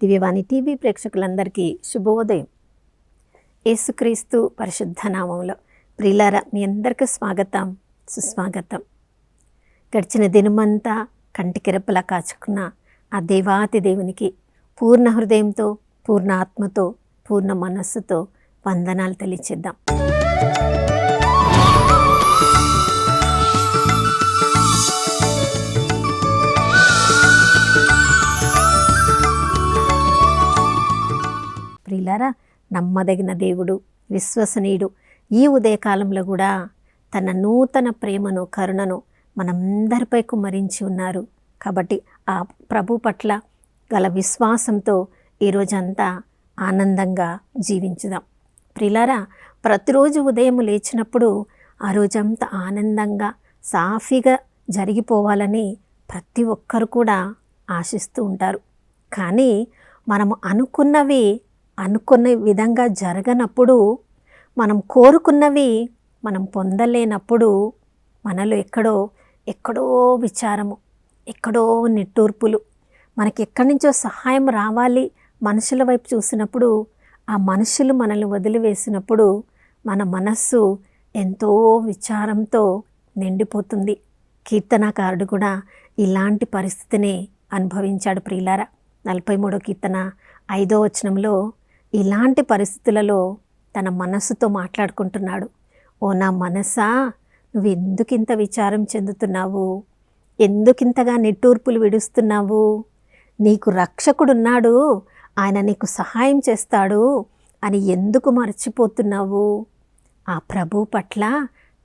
దివ్యవాణి TV ప్రేక్షకులందరికీ శుభోదయం. యేసుక్రీస్తు పరిశుద్ధ నామములో ప్రియులారా, మీ అందరికీ స్వాగతం, సుస్వాగతం. గడిచిన దినమంతా కంటికిరెప్పలా కాచుకున్న ఆ దేవాతి దేవునికి పూర్ణ హృదయంతో, పూర్ణ ఆత్మతో, పూర్ణ మనస్సుతో వందనాలు తెలియచేద్దాం. ప్రియులారా, నమ్మదగిన దేవుడు, విశ్వసనీయుడు ఈ ఉదయకాలంలో కూడా తన నూతన ప్రేమను, కరుణను మనందరిపై కుమ్మరించి ఉన్నారు. కాబట్టి ఆ ప్రభు పట్ల గల విశ్వాసంతో ఈరోజంతా ఆనందంగా జీవించుదాం. ప్రియులారా, ప్రతిరోజు ఉదయం లేచినప్పుడు ఆ రోజంతా ఆనందంగా సాఫీగా జరిగిపోవాలని ప్రతి ఒక్కరు కూడా ఆశిస్తూ ఉంటారు. కానీ మనము అనుకున్న విధంగా జరగనప్పుడు, మనం కోరుకున్నవి మనం పొందలేనప్పుడు మనలో ఎక్కడో విచారము, ఎక్కడో నిట్టూర్పులు, మనకి ఎక్కడి నుంచో సహాయం రావాలి మనుషుల వైపు చూసినప్పుడు, ఆ మనుషులు మనల్ని వదిలివేసినప్పుడు మన మనస్సు ఎంతో విచారంతో నిండిపోతుంది. కీర్తనాకారుడు కూడా ఇలాంటి పరిస్థితిని అనుభవించాడు. ప్రియులారా, 43వ కీర్తన 5వ వచనంలో ఇలాంటి పరిస్థితులలో తన మనస్సుతో మాట్లాడుకుంటున్నాడు. ఓ నా మనసా, నువ్వు ఎందుకింత విచారం చెందుతున్నావు? ఎందుకింతగా నిట్టూర్పులు విడుస్తున్నావు? నీకు రక్షకుడున్నాడు, ఆయన నీకు సహాయం చేస్తాడు అని ఎందుకు మర్చిపోతున్నావు? ఆ ప్రభు పట్ల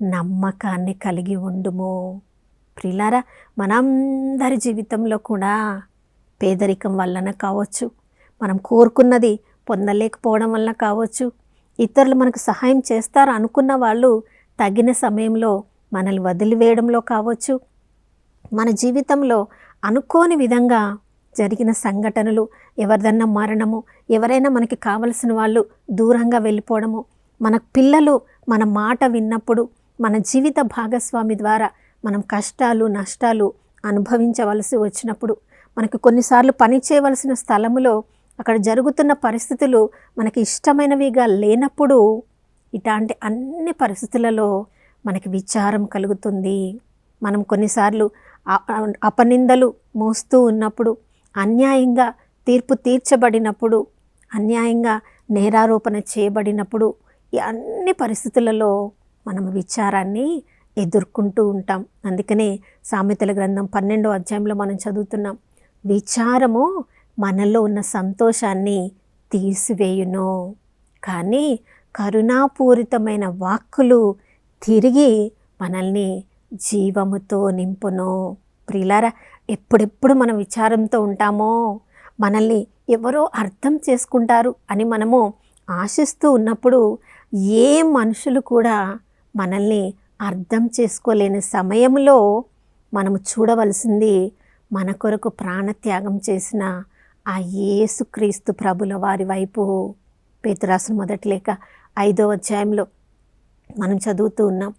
నమ్మకాన్ని కలిగి ఉండుము. ప్రియులారా, మనందరి జీవితంలో కూడా పేదరికం వలన కావచ్చు, మనం కోరుకున్నది పొందలేకపోవడం వల్ల కావచ్చు, ఇతరులు మనకు సహాయం చేస్తారు అనుకున్న వాళ్ళు తగిన సమయంలో మనల్ని వదిలివేయడంలో కావచ్చు, మన జీవితంలో అనుకోని విధంగా జరిగిన సంఘటనలు, ఎవరిదన్నా మరణము, ఎవరైనా మనకి కావలసిన వాళ్ళు దూరంగా వెళ్ళిపోవడము, మన పిల్లలు మన మాట విన్నప్పుడు, మన జీవిత భాగస్వామి ద్వారా మనం కష్టాలు, నష్టాలు అనుభవించవలసి వచ్చినప్పుడు, మనకు కొన్నిసార్లు పని చేయవలసిన స్థలములో అక్కడ జరుగుతున్న పరిస్థితులు మనకి ఇష్టమైనవిగా లేనప్పుడు, ఇలాంటి అన్ని పరిస్థితులలో మనకి విచారం కలుగుతుంది. మనం కొన్నిసార్లు అపనిందలు మోస్తూ ఉన్నప్పుడు, అన్యాయంగా తీర్పు తీర్చబడినప్పుడు, అన్యాయంగా నేరారోపణ చేయబడినప్పుడు, ఈ అన్ని పరిస్థితులలో మనం విచారాన్ని ఎదుర్కొంటూ ఉంటాం. అందుకనే సామెతల గ్రంథం 12వ అధ్యాయంలో మనం చదువుతున్నాం, విచారము మనలో ఉన్న సంతోషాన్ని తీసివేయును, కానీ కరుణాపూరితమైన వాక్కులు తిరిగి మనల్ని జీవముతో నింపును. ప్రియులారా, ఎప్పుడెప్పుడు మనం విచారంతో ఉంటామో, మనల్ని ఎవరో అర్థం చేసుకుంటారు అని మనము ఆశిస్తూ ఉన్నప్పుడు, ఏ మనుషులు కూడా మనల్ని అర్థం చేసుకోలేని సమయంలో మనము చూడవలసింది మన కొరకు ప్రాణత్యాగం చేసిన ఆ యేసుక్రీస్తు ప్రభుల వారి వైపు. పేతురు రాసిన మొదటి లేఖ 5వ అధ్యాయంలో మనం చదువుతూ ఉన్నాం,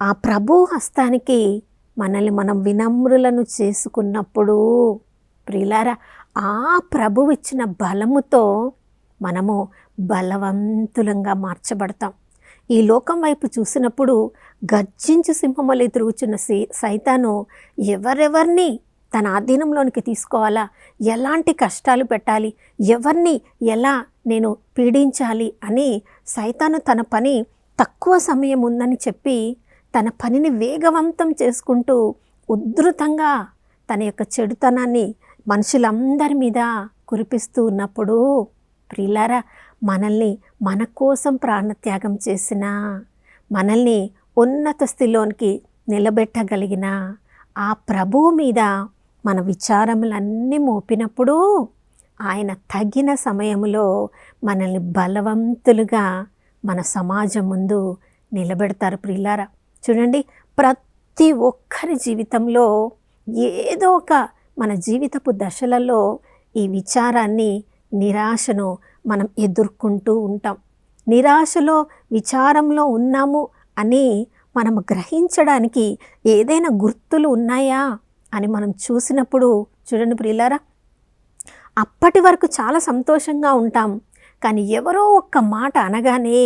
ఆ ప్రభు హస్తానికి మనల్ని మనం వినమ్రులను చేసుకున్నప్పుడు, ప్రియులారా, ఆ ప్రభు ఇచ్చిన బలముతో మనము బలవంతులంగా మార్చబడతాం. ఈ లోకం వైపు చూసినప్పుడు గర్జించి సింహములై తిరుగుచున్న సైతాను ఎవరెవరిని తన ఆధీనంలోనికి తీసుకోవాలా, ఎలాంటి కష్టాలు పెట్టాలి, ఎవరిని ఎలా నేను పీడించాలి అని సైతాను తన పని తక్కువ సమయం ఉందని చెప్పి తన పనిని వేగవంతం చేసుకుంటూ ఉధృతంగా తన యొక్క చెడుతనాన్ని మనుషులందరి మీద కురిపిస్తూ ఉన్నప్పుడు, ప్రియులారా, మనల్ని మన కోసం ప్రాణత్యాగం చేసిన, మనల్ని ఉన్నత స్థితిలోనికి నిలబెట్టగలిగిన ఆ ప్రభువు మీద మన విచారములన్నీ మోపినప్పుడు ఆయన తగిన సమయంలో మనల్ని బలవంతులుగా మన సమాజం ముందు నిలబెడతారు. ప్రియులారా, చూడండి, ప్రతి ఒక్కరి జీవితంలో ఏదో ఒక మన జీవితపు దశలలో ఈ విచారాన్ని, నిరాశను మనం ఎదుర్కొంటూ ఉంటాం. నిరాశలో, విచారంలో ఉన్నాము అని మనం గ్రహించడానికి ఏదైనా గుర్తులు ఉన్నాయా అని మనం చూసినప్పుడు, చూడండి ప్రియులారా, అప్పటి వరకు చాలా సంతోషంగా ఉంటాం. కానీ ఎవరో ఒక్క మాట అనగానే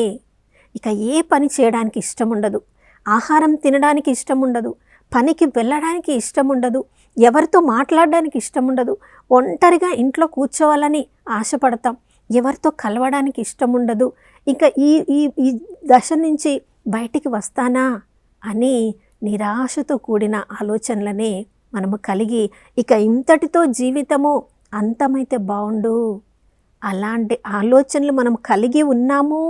ఇక ఏ పని చేయడానికి ఇష్టం ఉండదు, ఆహారం తినడానికి ఇష్టం ఉండదు, పనికి వెళ్ళడానికి ఇష్టం ఉండదు, ఎవరితో మాట్లాడడానికి ఇష్టం ఉండదు, ఒంటరిగా ఇంట్లో కూర్చోవాలని ఆశపడతాం, ఎవరితో కలవడానికి ఇష్టం ఉండదు. ఇంకా ఈ ఈ ఈ దశ నుంచి బయటికి వస్తానా అని నిరాశతో కూడిన ఆలోచనలనే మనము కలిగి ఇక ఇంతటితో జీవితము అంతమైతే బాగుండు, అలాంటి ఆలోచనలు మనం కలిగి ఉన్నాము.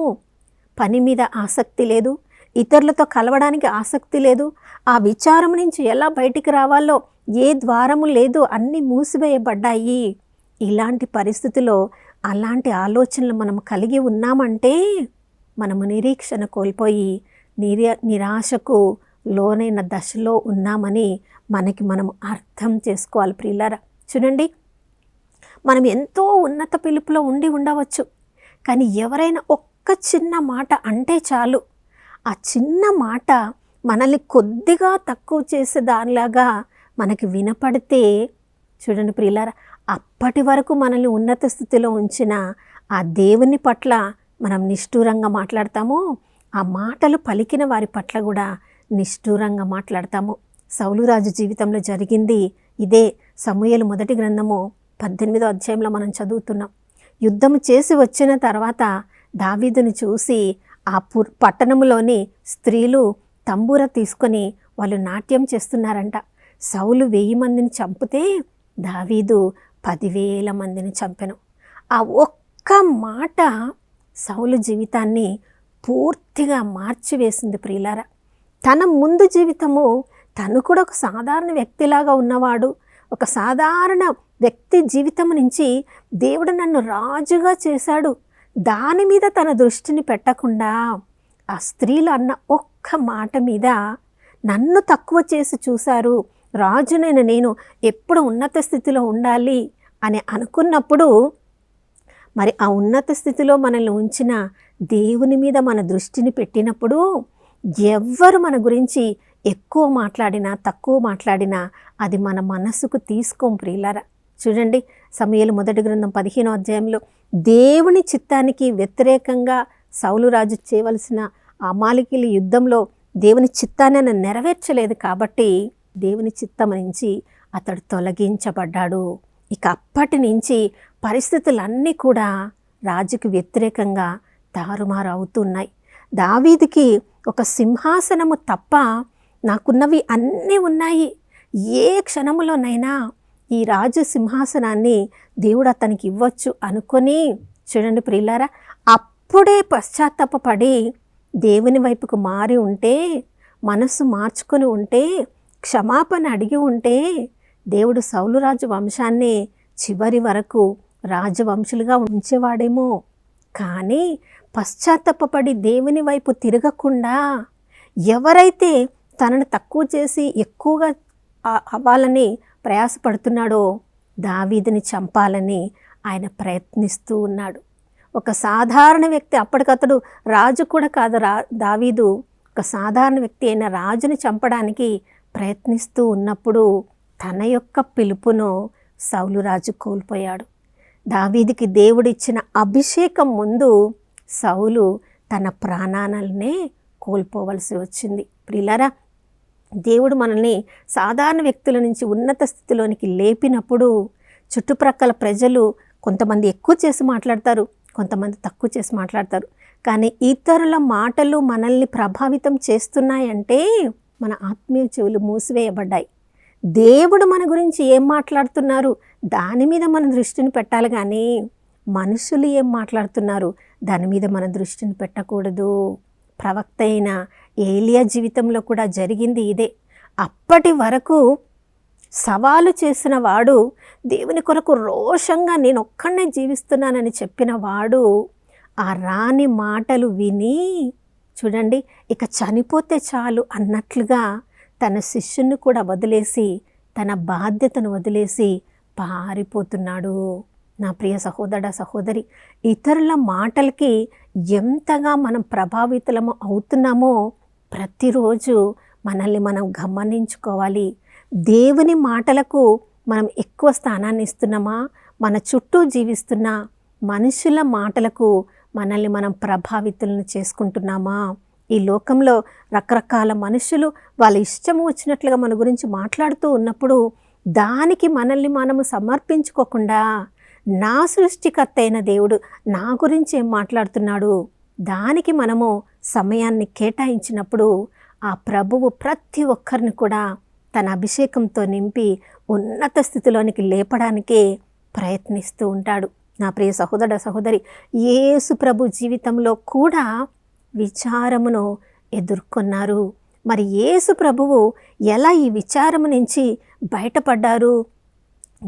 పని మీద ఆసక్తి లేదు, ఇతరులతో కలవడానికి ఆసక్తి లేదు, ఆ విచారం నుంచి ఎలా బయటికి రావాలో ఏ ద్వారము లేదు, అన్నీ మూసివేయబడ్డాయి. ఇలాంటి పరిస్థితిలో అలాంటి ఆలోచనలు మనం కలిగి ఉన్నామంటే మనము నిరీక్షణ కోల్పోయి నిరాశకు లోనైన దశలో ఉన్నామని మనం అర్థం చేసుకోవాలి. ప్రియులారా, చూడండి, మనం ఎంతో ఉన్నత పిలుపులో ఉండవచ్చు, కానీ ఎవరైనా ఒక్క చిన్న మాట అంటే చాలు, ఆ చిన్న మాట మనల్ని కొద్దిగా తక్కువ చేసే దానిలాగా మనకి వినపడితే, చూడండి ప్రియులారా, అప్పటి వరకు మనల్ని ఉన్నత స్థితిలో ఉంచిన ఆ దేవుని పట్ల మనం నిష్ఠూరంగా మాట్లాడతాము, ఆ మాటలు పలికిన వారి పట్ల కూడా నిష్ఠూరంగా మాట్లాడతాము. సౌలు రాజు జీవితంలో జరిగింది ఇదే. సమూయేలు మొదటి గ్రంథము 18వ అధ్యాయంలో మనం చదువుతున్నాం. యుద్ధం చేసి వచ్చిన తర్వాత దావీదుని చూసి ఆ పట్టణంలోని స్త్రీలు తంబూర తీసుకొని వాళ్ళు నాట్యం చేస్తున్నారంట. సౌలు 1000 మందిని చంపితే దావీదు 10,000 మందిని చంపెను. ఆ ఒక్క మాట సౌలు జీవితాన్ని పూర్తిగా మార్చివేసింది. ప్రియులారా, తన ముందు జీవితము తను కూడా ఒక సాధారణ వ్యక్తిలాగా ఉన్నవాడు, ఒక సాధారణ వ్యక్తి జీవితం నుంచి దేవుడు నన్ను రాజుగా చేశాడు, దాని మీద తన దృష్టిని పెట్టకుండా ఆ స్త్రీలు అన్న ఒక్క మాట మీద నన్ను తక్కువ చేసి చూశారు, రాజునైన నేను ఎప్పుడు ఉన్నత స్థితిలో ఉండాలి అని అనుకున్నప్పుడు, మరి ఆ ఉన్నత స్థితిలో మనల్ని ఉంచిన దేవుని మీద మన దృష్టిని పెట్టినప్పుడు ఎవ్వరు మన గురించి ఎక్కువ మాట్లాడినా తక్కువ మాట్లాడినా అది మన మనసుకు తీసుకోం. ప్రియులారా, చూడండి, సమూయేలు మొదటి గ్రంథం 15వ అధ్యాయంలో దేవుని చిత్తానికి వ్యతిరేకంగా సౌలు రాజు చేయవలసిన అమాలేకీయుల యుద్ధంలో దేవుని చిత్తాన్ని ఆయన నెరవేర్చలేదు కాబట్టి దేవుని చిత్తం నుంచి అతడు తొలగించబడ్డాడు. ఇక అప్పటి నుంచి పరిస్థితులన్నీ కూడా రాజుకు వ్యతిరేకంగా తారుమారు అవుతున్నాయి. దావీదుకి ఒక సింహాసనము తప్ప నాకున్నవి అన్నీ ఉన్నాయి, ఏ క్షణములోనైనా ఈ రాజు సింహాసనాన్ని దేవుడు అతనికి ఇవ్వచ్చు అనుకొని, చూడండి ప్రియులారా, అప్పుడే పశ్చాత్తాపపడి దేవుని వైపుకు మారి ఉంటే, మనస్సు మార్చుకొని ఉంటే, క్షమాపణ అడిగి ఉంటే దేవుడు సౌలు రాజు వంశాన్ని చివరి వరకు రాజవంశులుగా ఉంచేవాడేమో. కానీ పశ్చాత్తాపపడి దేవుని వైపు తిరగకుండా ఎవరైతే తనను తక్కువ చేసి ఎక్కువగా అవ్వాలని ప్రయాసపడుతున్నాడో దావీదుని చంపాలని ఆయన ప్రయత్నిస్తూ ఉన్నాడు. ఒక సాధారణ వ్యక్తి, అప్పటికతడు రాజు కూడా కాదు, దావీదు ఒక సాధారణ వ్యక్తి అయిన రాజుని చంపడానికి ప్రయత్నిస్తూ ఉన్నప్పుడు తన యొక్క పిలుపును సౌలు రాజు కోల్పోయాడు. దావీదుకి దేవుడిచ్చిన అభిషేకం ముందు సౌలు తన ప్రాణాలనే కోల్పోవలసి వచ్చింది. ప్రియులారా, దేవుడు మనల్ని సాధారణ వ్యక్తుల నుంచి ఉన్నత స్థితిలోనికి లేపినప్పుడు చుట్టుప్రక్కల ప్రజలు కొంతమంది ఎక్కువ చేసి మాట్లాడతారు, కొంతమంది తక్కువ చేసి మాట్లాడతారు. కానీ ఇతరుల మాటలు మనల్ని ప్రభావితం చేస్తున్నాయంటే మన ఆత్మీయ చెవులు మూసివేయబడ్డాయి. దేవుడు మన గురించి ఏం మాట్లాడుతున్నారు దాని మీద మన దృష్టిని పెట్టాలి, కానీ మనుషులు ఏం మాట్లాడుతున్నారు దాని మీద మన దృష్టిని పెట్టకూడదు. ప్రవక్త అయిన ఏలియా జీవితంలో కూడా జరిగింది ఇదే. అప్పటి వరకు సవాలు చేసిన వాడు, దేవుని కొరకు రోషంగా నేను ఒక్కడనే జీవిస్తున్నానని చెప్పిన వాడు ఆ రాని మాటలు విని, చూడండి, ఇక చనిపోతే చాలు అన్నట్లుగా తన శిష్యుని కూడా వదిలేసి, తన బాధ్యతను వదిలేసి పారిపోతున్నాడు. నా ప్రియ సహోదర సహోదరి, ఇతరుల మాటలకి ఎంతగా మనం ప్రభావితులము అవుతున్నామో ప్రతిరోజు మనల్ని మనం గమనించుకోవాలి. దేవుని మాటలకు మనం ఎక్కువ స్థానాన్ని ఇస్తున్నామా, మన చుట్టూ జీవిస్తున్న మనుషుల మాటలకు మనల్ని మనం ప్రభావితులను చేసుకుంటున్నామా? ఈ లోకంలో రకరకాల మనుషులు వాళ్ళ ఇష్టము వచ్చినట్లుగా మన గురించి మాట్లాడుతూ ఉన్నప్పుడు దానికి మనల్ని మనము సమర్పించుకోకుండా నా సృష్టికర్త అయిన దేవుడు నా గురించి ఏం మాట్లాడుతున్నాడు, దానికి మనము సమయాన్ని కేటాయించినప్పుడు ఆ ప్రభువు ప్రతి ఒక్కరిని కూడా తన అభిషేకంతో నింపి ఉన్నత స్థితిలోనికి లేపడానికే ప్రయత్నిస్తూ ఉంటాడు. నా ప్రియ సహోదర సహోదరి, యేసు ప్రభు జీవితంలో కూడా విచారమును ఎదుర్కొన్నారు. మరి యేసు ప్రభువు ఎలా ఈ విచారము నుంచి బయటపడ్డారు?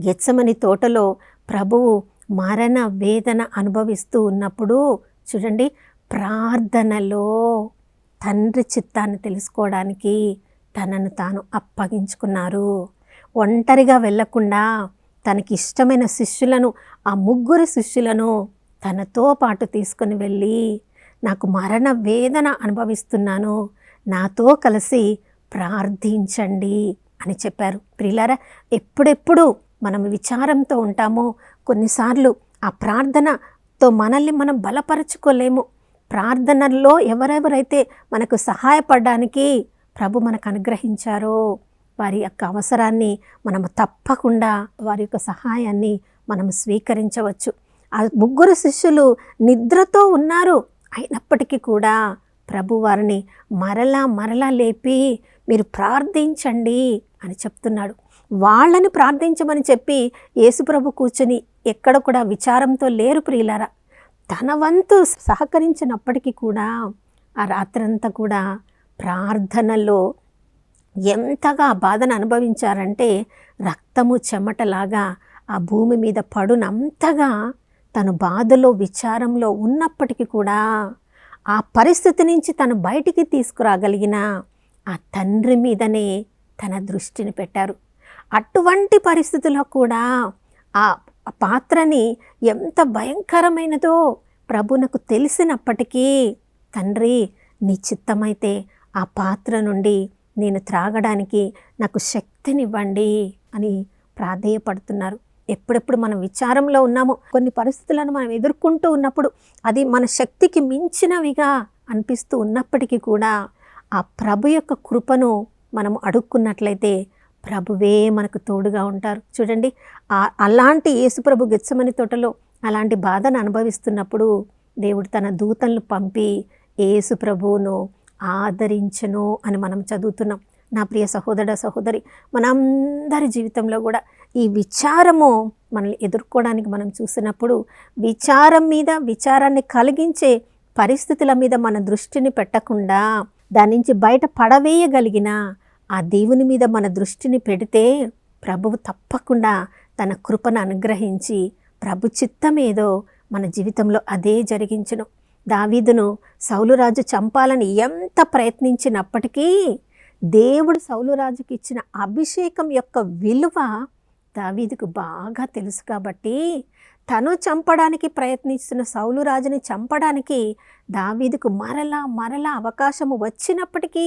గెత్సెమని తోటలో ప్రభువు మరణ వేదన అనుభవిస్తూ ఉన్నప్పుడు చూడండి, ప్రార్థనలో తండ్రి చిత్తాన్ని తెలుసుకోవడానికి తనను తాను అప్పగించుకున్నారు. ఒంటరిగా వెళ్ళకుండా తనకి ఇష్టమైన శిష్యులను, ఆ 3 శిష్యులను తనతో పాటు తీసుకొని వెళ్ళి, నాకు మరణ వేదన అనుభవిస్తున్నాను, నాతో కలిసి ప్రార్థించండి అని చెప్పారు. ప్రియులారా, ఎప్పుడెప్పుడు మనం విచారంతో ఉంటామో కొన్నిసార్లు ఆ ప్రార్థనతో మనల్ని మనం బలపరచుకోలేము. ప్రార్థనల్లో ఎవరెవరైతే మనకు సహాయపడడానికి ప్రభు మనకు అనుగ్రహించారో వారి యొక్క అవసరాన్ని మనము తప్పకుండా వారి యొక్క సహాయాన్ని మనం స్వీకరించవచ్చు. ఆ 3 శిష్యులు నిద్రతో ఉన్నారు, అయినప్పటికీ కూడా ప్రభు వారిని మరలా లేపి మీరు ప్రార్థించండి అని చెప్తున్నాడు. వాళ్ళని ప్రార్థించమని చెప్పి యేసుప్రభు కూర్చొని ఎక్కడ కూడా విచారంతో లేరు ప్రియులారా. తన వంతు సహకరించినప్పటికీ కూడా ఆ రాత్రంతా కూడా ప్రార్థనలో ఎంతగా బాధను అనుభవించారంటే రక్తము చెమటలాగా ఆ భూమి మీద పడునంతగా తను బాధలో విచారంలో ఉన్నప్పటికీ కూడా ఆ పరిస్థితి నుంచి తను బయటికి తీసుకురాగలిగిన ఆ తండ్రి మీదనే తన దృష్టిని పెట్టారు. అటువంటి పరిస్థితుల్లో కూడా ఆ పాత్రని ఎంత భయంకరమైనదో ప్రభునకు తెలిసినప్పటికీ, తండ్రి నీ చిత్తమైతే ఆ పాత్ర నుండి నేను త్రాగడానికి నాకు శక్తినివ్వండి అని ప్రాధేయపడుతున్నారు. ఎప్పుడెప్పుడు మనం విచారంలో ఉన్నామో, కొన్ని పరిస్థితులను మనం ఎదుర్కొంటూ ఉన్నప్పుడు అది మన శక్తికి మించినవిగా అనిపిస్తూ ఉన్నప్పటికీ కూడా ఆ ప్రభు యొక్క కృపను మనం అడుక్కున్నట్లయితే ప్రభువే మనకు తోడుగా ఉంటారు. చూడండి, అలాంటి యేసుప్రభు గెత్సెమని తోటలో అలాంటి బాధను అనుభవిస్తున్నప్పుడు దేవుడు తన దూతలను పంపి యేసుప్రభువును ఆదరించెను అని మనం చదువుతున్నాం. నా ప్రియ సహోదర సహోదరి, మనందరి జీవితంలో కూడా ఈ విచారము మనల్ని ఎదుర్కోవడానికి మనం చూసినప్పుడు విచారం మీద, విచారాన్ని కలిగించే పరిస్థితుల మీద మన దృష్టిని పెట్టకుండా దాని నుంచి బయట పడవేయగలిగిన ఆ దేవుని మీద మన దృష్టిని పెడితే ప్రభువు తప్పకుండా తన కృపను అనుగ్రహించి ప్రభు చిత్తమేదో మన జీవితంలో అదే జరిగించును. దావీదును సౌలురాజు చంపాలని ఎంత ప్రయత్నించినప్పటికీ దేవుడు సౌలురాజుకి ఇచ్చిన అభిషేకం యొక్క విలువ దావీదుకు బాగా తెలుసు కాబట్టి తను చంపడానికి ప్రయత్నిస్తున్న సౌలురాజుని చంపడానికి దావీదుకు మరలా అవకాశము వచ్చినప్పటికీ,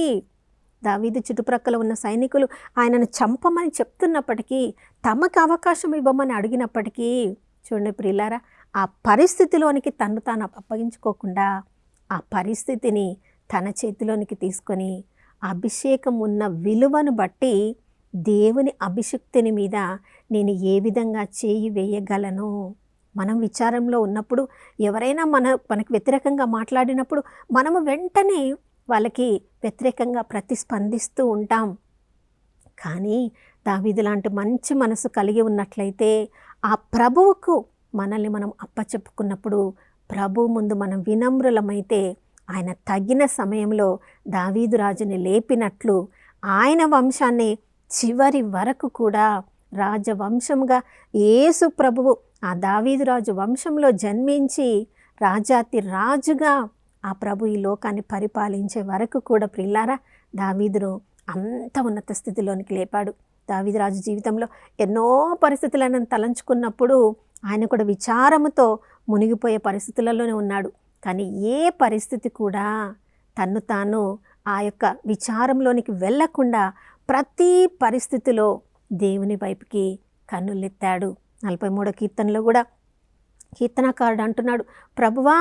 దావీదు చుట్టుప్రక్కల ఉన్న సైనికులు ఆయనను చంపమని చెప్తున్నప్పటికీ, తమకు అవకాశం ఇవ్వమని అడిగినప్పటికీ, చూడండి ప్రియులారా, ఆ పరిస్థితిలోనికి తను తాను అప్పగించుకోకుండా ఆ పరిస్థితిని తన చేతిలోనికి తీసుకొని అభిషేకం ఉన్న విలువను బట్టి దేవుని అభిషక్తిని మీద నేను ఏ విధంగా చేయి వేయగలను. మనం విచారంలో ఉన్నప్పుడు ఎవరైనా మనకు వ్యతిరేకంగా మాట్లాడినప్పుడు మనము వెంటనే వాళ్ళకి వ్యతిరేకంగా ప్రతిస్పందిస్తూ ఉంటాం. కానీ దావీదు లాంటి మంచి మనసు కలిగి ఉన్నట్లయితే ఆ ప్రభువుకు మనల్ని మనం అప్పచెప్పుకున్నప్పుడు ప్రభు ముందు మనం వినమ్రులమైతే ఆయన తగిన సమయంలో దావీదు రాజుని లేపినట్లు ఆయన వంశాన్ని చివరి వరకు కూడా రాజవంశంగా యేసు ప్రభువు ఆ దావీదు రాజు వంశంలో జన్మించి రాజాతి రాజుగా ఆ ప్రభు ఈ లోకాన్ని పరిపాలించే వరకు కూడా ప్రియులారా దావీదును అంత ఉన్నత స్థితిలోనికి లేపాడు. దావీదు రాజు జీవితంలో ఎన్నో పరిస్థితులను తలంచుకున్నప్పుడు ఆయన కూడా విచారముతో మునిగిపోయే పరిస్థితులలోనే ఉన్నాడు. కానీ ఏ పరిస్థితి కూడా తన్ను తాను ఆ యొక్క విచారంలోనికి వెళ్ళకుండా ప్రతి పరిస్థితిలో దేవుని వైపుకి కన్నులెత్తాడు. 43వ కీర్తనలో కూడా కీర్తనకారుడు అంటున్నాడు, ప్రభువా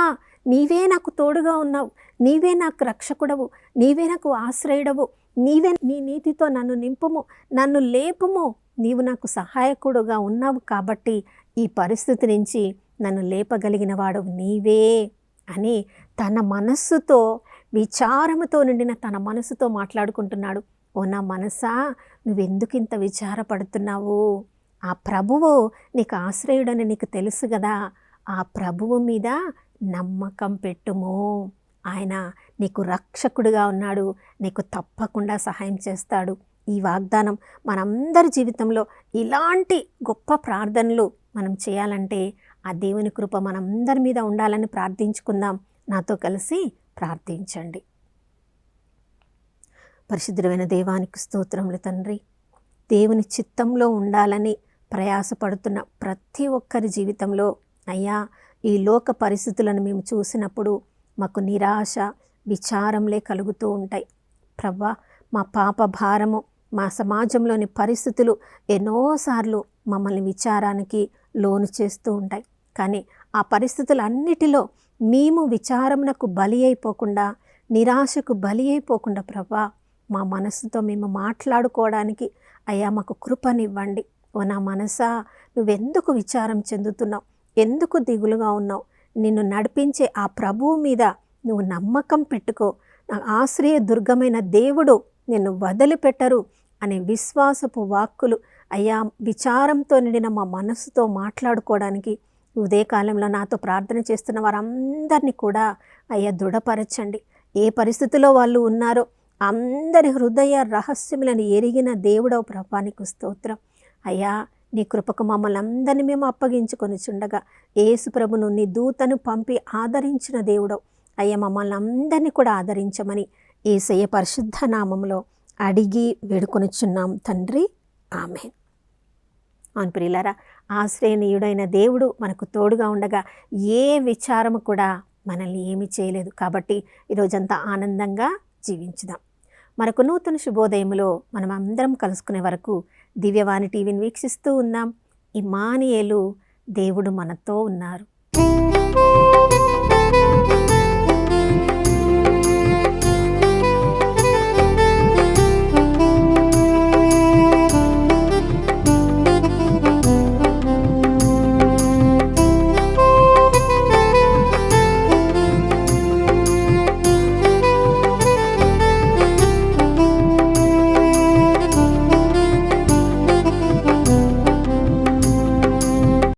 నీవే నాకు తోడుగా ఉన్నావు, నీవే నాకు రక్షకుడవు, నీవే నాకు ఆశ్రయుడవు, నీవే నీ నీతితో నన్ను నింపుము, నన్ను లేపుము, నీవు నాకు సహాయకుడుగా ఉన్నావు కాబట్టి ఈ పరిస్థితి నుంచి నన్ను లేపగలిగిన వాడు నీవే అని తన మనస్సుతో, విచారముతో నిండిన తన మనసుతో మాట్లాడుకుంటున్నాడు. ఓ నా మనసా, నువ్వెందుకు ఇంత విచారపడుతున్నావు? ఆ ప్రభువు నీకు ఆశ్రయుడని నీకు తెలుసు కదా, ఆ ప్రభువు మీద నమ్మకం పెట్టుము. ఆయన నీకు రక్షకుడిగా ఉన్నాడు, నీకు తప్పకుండా సహాయం చేస్తాడు. ఈ వాగ్దానం మనందరి జీవితంలో ఇలాంటి గొప్ప ప్రార్థనలు మనం చేయాలంటే ఆ దేవుని కృప మనందరి మీద ఉండాలని ప్రార్థించుకుందాం. నాతో కలిసి ప్రార్థించండి. పరిశుద్ధమైన దేవానికి స్తోత్రములు తండ్రి. దేవుని చిత్తంలో ఉండాలని ప్రయాసపడుతున్న ప్రతి ఒక్కరి జీవితంలో అయ్యా, ఈ లోక పరిస్థితులను మేము చూసినప్పుడు మాకు నిరాశ, విచారంలే కలుగుతూ ఉంటాయి. ప్రభా, మా పాప భారము, మా సమాజంలోని పరిస్థితులు ఎన్నోసార్లు మమ్మల్ని విచారానికి లోను చేస్తూ ఉంటాయి. కానీ ఆ పరిస్థితులన్నిటిలో మేము విచారమునకు బలి అయిపోకుండా, నిరాశకు బలి అయిపోకుండా ప్రభా, మా మనసుతో మేము మాట్లాడుకోవడానికి అయ్యా మాకు కృపనివ్వండి. ఓ నా మనసా, నువ్వెందుకు విచారం చెందుతున్నావు? ఎందుకు దిగులుగా ఉన్నావు? నిన్ను నడిపించే ఆ ప్రభువు మీద నువ్వు నమ్మకం పెట్టుకో. నా ఆశ్రయ దుర్గమైన దేవుడు నిన్ను వదిలిపెట్టరు అనే విశ్వాసపు వాక్కులు అయ్యా విచారంతో నిండిన మా మనస్సుతో మాట్లాడుకోవడానికి ఉదయకాలంలో నాతో ప్రార్థన చేస్తున్న వారందరినీ కూడా అయ్యా దృఢపరచండి. ఏ పరిస్థితిలో వాళ్ళు ఉన్నారో అందరి హృదయ రహస్యములను ఎరిగిన దేవుడవు ప్రభానికి స్తోత్రం. అయ్యా, నీ కృపకు మమ్మల్ని అందరినీ మేము అప్పగించుకొని చుండగా యేసు ప్రభును నీ దూతను పంపి ఆదరించిన దేవుడవు. అయ్యా, మమ్మల్ని అందరినీ కూడా ఆదరించమని యేసయ్య పరిశుద్ధ నామములో అడిగి వేడుకొనిచున్నాం తండ్రి, ఆమేన్. అవును ప్రియులారా, ఆశ్రయనీయుడైన దేవుడు మనకు తోడుగా ఉండగా ఏ విచారము కూడా మనల్ని ఏమీ చేయలేదు. కాబట్టి ఈరోజంతా ఆనందంగా జీవించుదాం. మరొక నూతన శుభోదయంలో మనం అందరం కలుసుకునే వరకు దివ్యవాణి టీవీని వీక్షిస్తూ ఉన్నాం. ఇమ్మానుయేలు, దేవుడు మనతో ఉన్నారు.